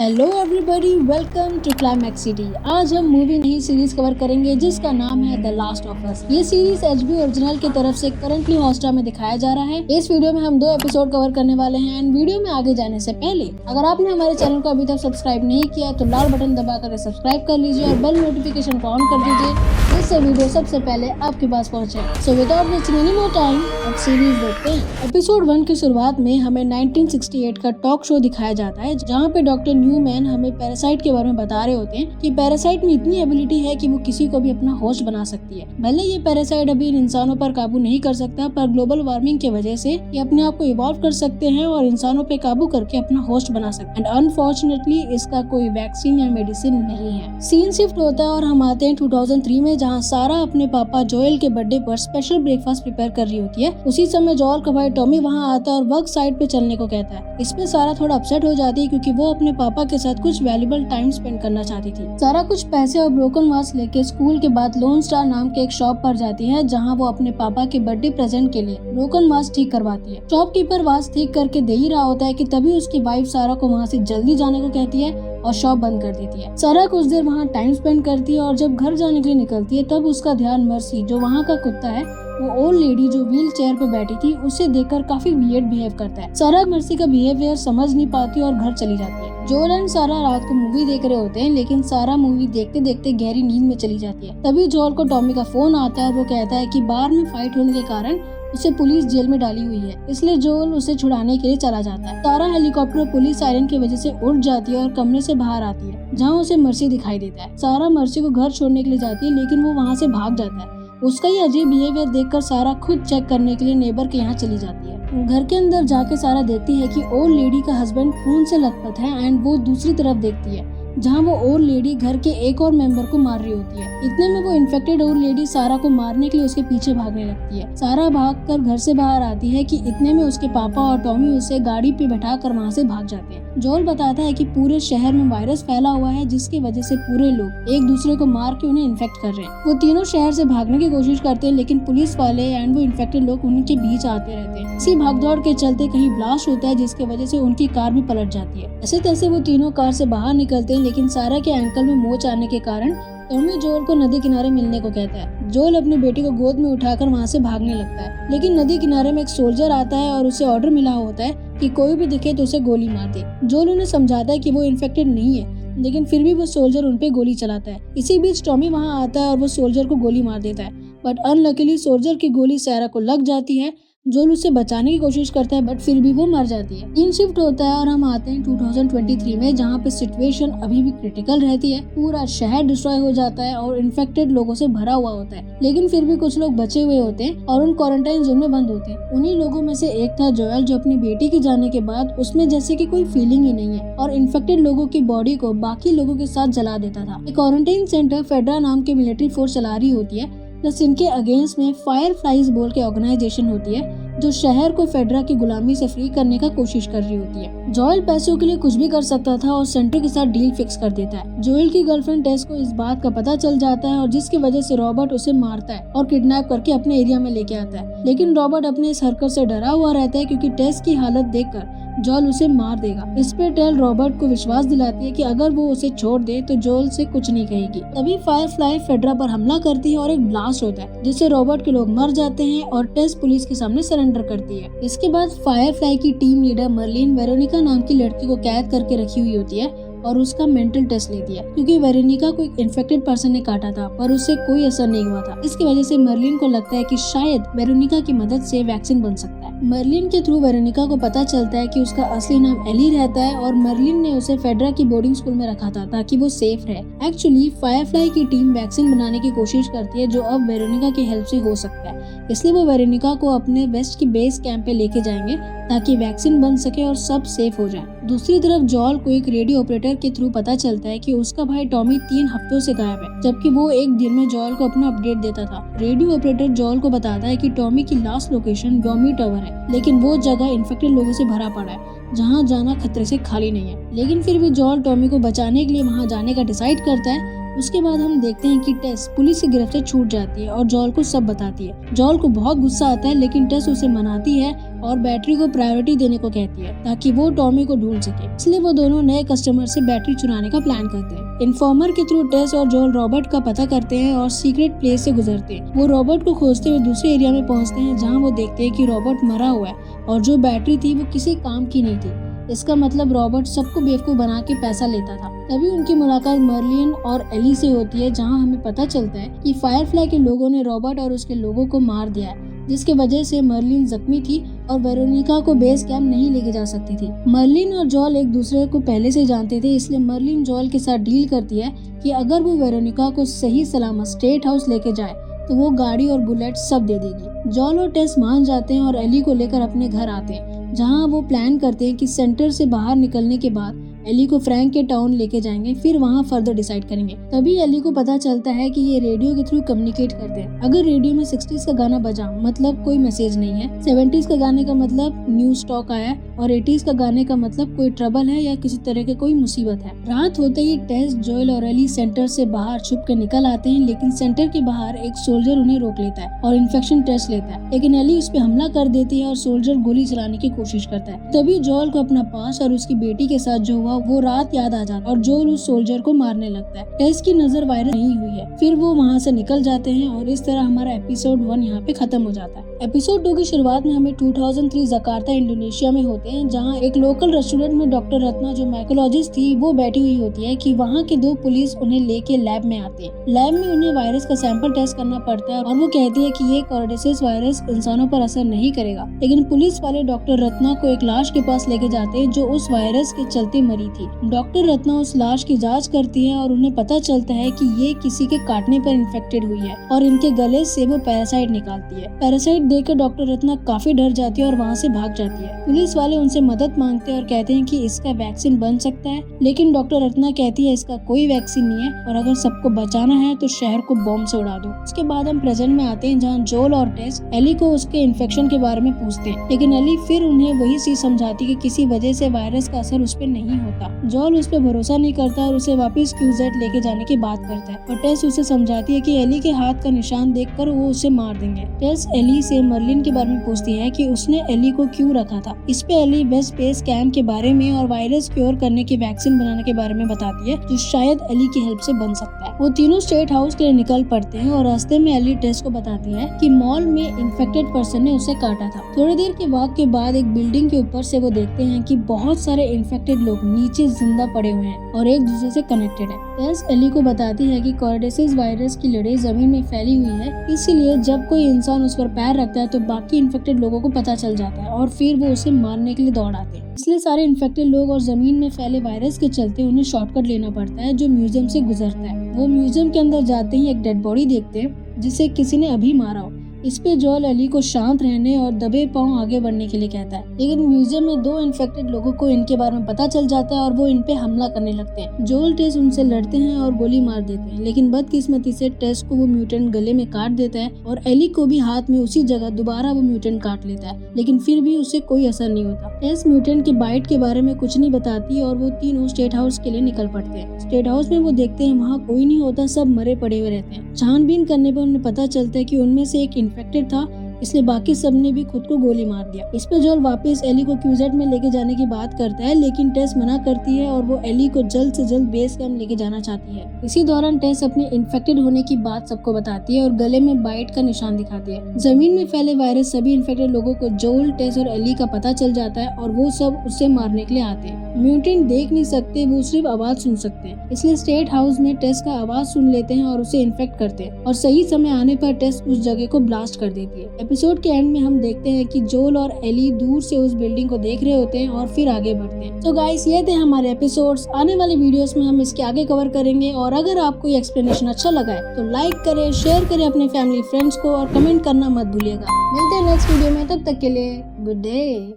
Hello everybody, welcome to Climax City. आज हम movie नहीं सीरीज कवर करेंगे जिसका नाम है द लास्ट ऑफ अस। ये सीरीज एचबीओ ओरिजिनल की तरफ से करंटली हॉटस्टार में दिखाया जा रहा है। इस वीडियो में हम 2 एपिसोड कवर करने वाले हैं। एंड वीडियो में आगे जाने से पहले अगर आपने हमारे चैनल को अभी तक सब्सक्राइब नहीं किया तो लाल बटन दबा कर सब्सक्राइब कर लीजिए और बेल नोटिफिकेशन को ऑन कर दीजिए, जिससे वीडियो सबसे पहले आपके पास पहुंचे। So without wasting any more time अब सीरीज देखते हैं। एपिसोड 1 की शुरुआत में हमें 1968 का टॉक शो दिखाया जाता है, जहाँ पे डॉक्टर न्यूमैन हमें पैरासाइट के बारे में बता रहे होते हैं कि पैरासाइट में इतनी एबिलिटी है कि वो किसी को भी अपना होस्ट बना सकती है। भले ये पैरासाइट अभी इन इंसानों पर काबू नहीं कर सकता, पर ग्लोबल वार्मिंग की वजह से ये अपने आप को इवॉल्व कर सकते हैं और इंसानों पे काबू करके अपना होस्ट बना सकते हैं। एंड अनफॉर्चुनेटली इसका कोई वैक्सीन या मेडिसिन नहीं है। सीन शिफ्ट होता है और हम आते हैं 2003 में, जहाँ सारा अपने पापा जोएल के बर्थडे पर स्पेशल ब्रेकफास्ट प्रिपेयर कर रही होती है। उसी समय जोएल का भाई टॉमी वहाँ आता है और वर्क साइट पे चलने को कहता है। इसमें सारा थोड़ा अपसेट हो जाती है क्योंकि वो अपने पापा के साथ कुछ वैल्यूबल टाइम स्पेंड करना चाहती थी। सारा कुछ पैसे और ब्रोकन वास लेके स्कूल के बाद लोन स्टार नाम के एक शॉप पर जाती है, जहां वो अपने पापा के बर्थडे प्रेजेंट के लिए ब्रोकन वास ठीक करवाती है। शॉपकीपर वास ठीक करके दे ही रहा होता है कि तभी उसकी वाइफ सारा को वहां से जल्दी जाने को कहती है और शॉप बंद कर देती है। सारा कुछ देर वहाँ टाइम स्पेंड करती है और जब घर जाने के लिए निकलती है तब उसका ध्यान मर्सी, जो वहाँ का कुत्ता है, वो ओल्ड लेडी जो व्हील चेयर पे बैठी थी, उसे देखकर काफी वियर्ड बिहेव करता है। सारा मर्सी का बिहेवियर समझ नहीं पाती और घर चली जाती है। जोएल एंड सारा रात को मूवी देख रहे होते हैं, लेकिन सारा मूवी देखते देखते गहरी नींद में चली जाती है। तभी जोएल को टॉमी का फोन आता है और वो कहता है कि बार में फाइट होने के कारण उसे पुलिस जेल में डाली हुई है, इसलिए जोएल उसे छुड़ाने के लिए चला जाता है। सारा हेलीकॉप्टर पुलिस सायरन की वजह से उड़ जाती है और कमरे से बाहर आती है, जहाँ उसे मर्सी दिखाई देता है। सारा मर्सी को घर छोड़ने के लिए जाती है, लेकिन वो वहाँ से भाग जाता है। उसका ये अजीब बिहेवियर देखकर सारा खुद चेक करने के लिए नेबर के यहाँ चली जाती है। घर के अंदर जाके सारा देखती है कि ओल्ड लेडी का हस्बैंड खून से लथपथ है। एंड वो दूसरी तरफ देखती है जहाँ वो ओल्ड लेडी घर के एक और मेंबर को मार रही होती है। इतने में वो इन्फेक्टेड ओल्ड लेडी सारा को मारने के लिए उसके पीछे भागने लगती है। सारा भागकर घर से बाहर आती है कि इतने में उसके पापा और टॉमी उसे गाड़ी पे बैठाकर वहाँ से भाग जाते हैं। जोएल बताता है कि पूरे शहर में वायरस फैला हुआ है, जिसकी वजह से पूरे लोग एक दूसरे को मार के उन्हें इन्फेक्ट कर रहे हैं। वो तीनों शहर से भागने की कोशिश करते हैं, लेकिन पुलिस वाले एंड वो इन्फेक्टेड लोग उनके बीच आते रहते हैं। इसी भागदौड़ के चलते कहीं ब्लास्ट होता है, जिसकी वजह से उनकी कार भी पलट जाती है। ऐसे तैसे वो तीनों कार से बाहर निकलते हैं, लेकिन सारा के एंकल में मोच आने के कारण टॉमी जोएल को नदी किनारे मिलने को कहता है। जोएल अपनी बेटी को गोद में उठाकर वहाँ से भागने लगता है, लेकिन नदी किनारे में एक सोल्जर आता है और उसे ऑर्डर मिला होता है कि कोई भी दिखे तो उसे गोली मार दे। जोएल उन्हें समझाता है कि वो इन्फेक्टेड नहीं है, लेकिन फिर भी वो सोल्जर उनपे गोली चलाता है। इसी बीच टॉमी वहाँ आता है और वो सोल्जर को गोली मार देता है, बट अनलकीली सोल्जर की गोली सारा को लग जाती है। जोएल उसे बचाने की कोशिश करता है, बट फिर भी वो मर जाती है। सीन शिफ्ट होता है और हम आते हैं 2023 में, जहाँ पे सिचुएशन अभी भी क्रिटिकल रहती है। पूरा शहर डिस्ट्रॉय हो जाता है और इन्फेक्टेड लोगों से भरा हुआ होता है, लेकिन फिर भी कुछ लोग बचे हुए होते हैं और उन क्वारंटाइन जोन में बंद होते हैं। उन्हीं लोगों में से एक था जोएल, जो अपनी बेटी के जाने के बाद उसमें जैसे कि कोई फीलिंग ही नहीं है और इन्फेक्टेड लोगों की बॉडी को बाकी लोगों के साथ जला देता था। क्वारंटाइन सेंटर फेडरा नाम के मिलिट्री फोर्स चला रही होती है, प्लस इनके अगेंस्ट में फायर फ्लाइज बोल के ऑर्गेनाइजेशन होती है, जो शहर को फेडरा की गुलामी से फ्री करने का कोशिश कर रही होती है। जोएल पैसों के लिए कुछ भी कर सकता था और सेंटर के साथ डील फिक्स कर देता है। जोएल की गर्लफ्रेंड टेस को इस बात का पता चल जाता है और जिसकी वजह से रॉबर्ट उसे मारता है और किडनैप करके अपने एरिया में लेके आता है। लेकिन रॉबर्ट अपने इस हरकत से डरा हुआ रहता है क्योंकि टेस की हालत देखकर जोएल उसे मार देगा। इस पे टेल रॉबर्ट को विश्वास दिलाती है कि अगर वो उसे छोड़ दे तो जोएल से कुछ नहीं कहेगी। तभी फायरफ्लाई फेडरा पर हमला करती है और एक ब्लास्ट होता है, जिससे रॉबर्ट के लोग मर जाते हैं और टेस पुलिस के सामने सरेंडर करती है। इसके बाद फायरफ्लाई की टीम लीडर मर्लिन वेरोनिका नाम की लड़की को कैद करके रखी हुई होती है और उसका मेंटल टेस्ट लेती है, क्योंकि वेरोनिका को एक इन्फेक्टेड पर्सन ने काटा था पर उससे कोई असर नहीं हुआ था। इसकी वजह से मर्लिन को लगता है कि शायद वेरोनिका की मदद से वैक्सीन बन सकता है। मर्लिन के थ्रू वेरोनिका को पता चलता है कि उसका असली नाम एली रहता है और मर्लिन ने उसे फेडरा की बोर्डिंग स्कूल में रखा था ताकि वो सेफ रहे। एक्चुअली फायरफ्लाई की टीम वैक्सीन बनाने की कोशिश करती है, जो अब वेरोनिका की हेल्प से हो सकता है, इसलिए वो वेरोनिका को अपने वेस्ट की बेस कैंप पे लेके जाएंगे ताकि वैक्सीन बन सके और सब सेफ हो जाए। दूसरी तरफ जोएल को एक रेडियो ऑपरेटर के थ्रू पता चलता है कि उसका भाई टॉमी 3 हफ्तों से गायब है, जबकि वो एक दिन में जोएल को अपना अपडेट देता था। रेडियो ऑपरेटर जोएल को बताता है कि टॉमी की लास्ट लोकेशन योमी टावर है, लेकिन वो जगह इन्फेक्टेड लोगों से भरा पड़ा है, जहाँ जाना खतरे से खाली नहीं है। लेकिन फिर भी जोएल टॉमी को बचाने के लिए वहाँ जाने का डिसाइड करता है, उसके बाद हम देखते हैं कि टेस पुलिस की गिरफ्त से छूट जाती है और जॉल को सब बताती है। जॉल को बहुत गुस्सा आता है, लेकिन टेस उसे मनाती है और बैटरी को प्रायोरिटी देने को कहती है ताकि वो टॉमी को ढूंढ सके। इसलिए वो दोनों नए कस्टमर से बैटरी चुराने का प्लान करते हैं। इन्फॉर्मर के थ्रू टेस और जॉल रॉबर्ट का पता करते हैं और सीक्रेट प्लेस से गुजरते हैं। वो रॉबर्ट को खोजते हुए दूसरे एरिया में पहुंचते हैं, जहां वो देखते हैं कि रॉबर्ट मरा हुआ है और जो बैटरी थी वो किसी काम की नहीं थी। इसका मतलब रॉबर्ट सबको बेवकूफ बना के पैसा लेता था। तभी उनकी मुलाकात मर्लिन और एली से होती है, जहां हमें पता चलता है कि फायरफ्लाई के लोगों ने रॉबर्ट और उसके लोगों को मार दिया है, जिसके वजह से मर्लिन जख्मी थी और वेरोनिका को बेस कैंप नहीं लेके जा सकती थी। मर्लिन और जॉल एक दूसरे को पहले से जानते थे, इसलिए मर्लिन जॉल के साथ डील करती है कि अगर वो वेरोनिका को सही सलामत स्टेट हाउस लेके जाए तो वो गाड़ी और बुलेट सब दे देगी। जॉल और टेस मान जाते हैं और एली को लेकर अपने घर आते हैं, जहां वो प्लान करते हैं कि सेंटर से बाहर निकलने के बाद एली को फ्रैंक के टाउन लेके जाएंगे, फिर वहाँ फर्दर डिसाइड करेंगे। तभी एली को पता चलता है कि ये रेडियो के थ्रू कम्युनिकेट करते हैं। अगर रेडियो में 60s का गाना बजा मतलब कोई मैसेज नहीं है, 70s का गाने का मतलब न्यूज स्टॉक आया है और 80s का गाने का मतलब कोई ट्रबल है या किसी तरह की कोई मुसीबत है। रात होते ही टेस, जॉयल और एली सेंटर से बाहर छुप के निकल आते हैं, लेकिन सेंटर के बाहर एक सोल्जर उन्हें रोक लेता है और इन्फेक्शन टेस्ट लेता है, लेकिन एली उस पर हमला कर देती है और सोल्जर गोली चलाने की कोशिश करता है। तभी जॉयल को अपना पास और उसकी बेटी के साथ जो हुआ वो रात याद आ जाता है और जॉयल उस सोल्जर को मारने लगता है। टेस की नजर वायरस नहीं हुई है। फिर वो वहाँ से निकल जाते हैं और इस तरह हमारा एपिसोड 1 यहाँ पे खत्म हो जाता है। एपिसोड 2 की शुरुआत में हमें 2003 जकार्ता इंडोनेशिया में होते हैं, जहाँ एक लोकल रेस्टोरेंट में डॉक्टर रत्ना जो माइकोलॉजिस्ट थी वो बैठी हुई होती है कि वहाँ के 2 पुलिस उन्हें लेके लैब में आते हैं। लैब में उन्हें वायरस का सैंपल टेस्ट करना पड़ता है और वो कहती है कि ये कॉर्डिसिस वायरस इंसानों पर असर नहीं करेगा, लेकिन पुलिस वाले डॉक्टर रत्ना को एक लाश के पास लेके जाते हैं जो उस वायरस के चलते मरी थी। डॉक्टर रत्ना उस लाश की जाँच करती है और उन्हें पता चलता है कि ये किसी के काटने पर इन्फेक्टेड हुई है और इनके गले से वो पैरासाइट निकालती है। पैरासाइट देखकर डॉक्टर रत्ना काफी डर जाती है और वहाँ से भाग जाती है। पुलिस वाले उनसे मदद मांगते हैं और कहते हैं कि इसका वैक्सीन बन सकता है, लेकिन डॉक्टर रत्ना कहती है इसका कोई वैक्सीन नहीं है और अगर सबको बचाना है तो शहर को बॉम्ब से उड़ा दो। उसके बाद हम प्रेजेंट में आते हैं, जहाँ जोल और टेस एली को उसके इन्फेक्शन के बारे में पूछते हैं, लेकिन एली फिर उन्हें वही चीज समझाती कि किसी वजह से वायरस का असर उस पर नहीं होता। जोल उस पर भरोसा नहीं करता और उसे वापस क्यूजेट लेके जाने की बात करता है और टेस उसे समझाती है कि एली के हाथ का निशान देखकर वो उसे मार देंगे। टेस एली से मर्लिन के बारे में पूछती है कि उसने एली को क्यों रखा था। इस पे एली वेस्ट स्पेस कैंप के बारे में और वायरस क्योर करने की वैक्सीन बनाने के बारे में बताती है, जो शायद एली की हेल्प से बन सकता है। वो तीनों स्टेट हाउस के लिए निकल पड़ते हैं और रास्ते में एली टेस को बताती है कि मॉल में इन्फेक्टेड पर्सन ने उसे काटा था। थोड़ी देर के वॉक के बाद एक बिल्डिंग के ऊपर से वो देखते हैं कि बहुत सारे इन्फेक्टेड लोग नीचे जिंदा पड़े हुए हैं और एक दूसरे से कनेक्टेड है। टेस एली को बताती है कि कॉर्डिसिस वायरस की लड़ाई जमीन में फैली हुई है, इसीलिए जब कोई इंसान उस पर पैर रखता है तो बाकी इन्फेक्टेड लोगों को पता चल जाता है और फिर वो उसे मारने के लिए दौड़ आते हैं। इसलिए सारे इन्फेक्टेड लोग और जमीन में फैले वायरस के चलते उन्हें शॉर्टकट लेना पड़ता है, जो म्यूजियम से गुजरता है। वो म्यूजियम के अंदर जाते ही एक डेड बॉडी देखते हैं जिसे किसी ने अभी मारा हो। इस पे जोल एली को शांत रहने और दबे पांव आगे बढ़ने के लिए कहता है, लेकिन म्यूजियम में 2 इन्फेक्टेड लोगों को इनके बारे में पता चल जाता है और वो इन पे हमला करने लगते हैं। जोल टेस उनसे लड़ते हैं और गोली मार देते हैं, लेकिन बदकिस्मती से टेस को वो म्यूटेंट गले में काट देता है और एली को भी हाथ में उसी जगह दोबारा वो म्यूटेंट काट लेता है, लेकिन फिर भी उसे कोई असर नहीं होता। टेस म्यूटेंट के बाइट के बारे में कुछ नहीं बताती और वो तीनों स्टेट हाउस के लिए निकल पड़ते हैं। स्टेट हाउस में वो देखते हैं वहाँ कोई नहीं होता, सब मरे पड़े हुए रहते हैं। छानबीन करने पर उन्हें पता चलता है कि उनमें से एक इन्फेक्टेड था, इसलिए बाकी सबने भी खुद को गोली मार दिया। इस पे जोल वापस एली को क्यूजेट में लेके जाने की बात करता है, लेकिन टेस मना करती है और वो एली को जल्द से जल्द बेस कैंप लेके जाना चाहती है। इसी दौरान टेस अपने इन्फेक्टेड होने की बात सबको बताती है और गले में बाइट का निशान दिखाती है। जमीन में फैले वायरस सभी इन्फेक्टेड लोगों को जोल, टेस और एली का पता चल जाता है और वो सब उसे मारने के लिए आते हैं। म्यूटेंट देख नहीं सकते, वो सिर्फ आवाज सुन सकते हैं, इसलिए स्टेट हाउस में टेस का आवाज सुन लेते हैं और उसे इन्फेक्ट करते हैं और सही समय आने पर टेस उस जगह को ब्लास्ट कर देती है। एपिसोड के एंड में हम देखते हैं कि जोल और एली दूर से उस बिल्डिंग को देख रहे होते हैं और फिर आगे बढ़ते हैं। तो गाइस, ये थे हमारे एपिसोड्स। आने वाले वीडियोस में हम इसके आगे कवर करेंगे और अगर आपको ये एक्सप्लेनेशन अच्छा लगा है तो लाइक करें, शेयर करें अपने फैमिली फ्रेंड्स को और कमेंट करना मत भूलिएगा। मिलते हैं नेक्स्ट वीडियो में, तब तक के लिए गुड डे।